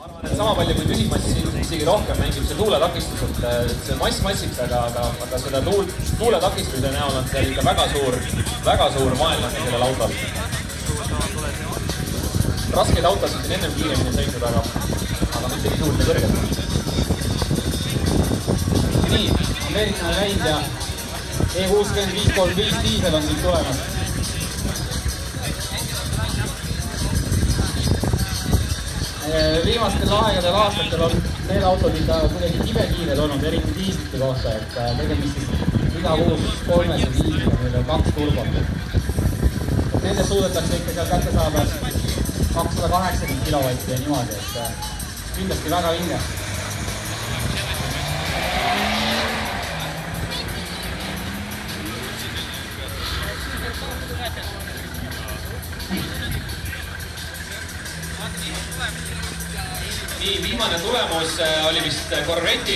arvan, et sama palju kui tühimass, isegi rohkem mängib see tuuletakistus, et see mass massiks, aga seda tuuletakistuse näol on seal ikka väga suur vaenlane sellel autol. Raskeid autosid on ennem kiiremini sõitnud, aga mitte nii suurt ja kõrget. Nii, Ameerika on läinud ja E6535 diisel on siit tulemas. Viimastel aegadel aastatel on need autod ikka kuidagi kibekiired olnud, eriti diislite kohta, et tegemist siis iga kuus 300 diisliga, meil on 2 turbot. Nendest suudetakse ikka seal kätte saada 280 kilovatti ja niimoodi, et kindlasti väga vinge. Nii, viimane tulemus oli vist Corvette'i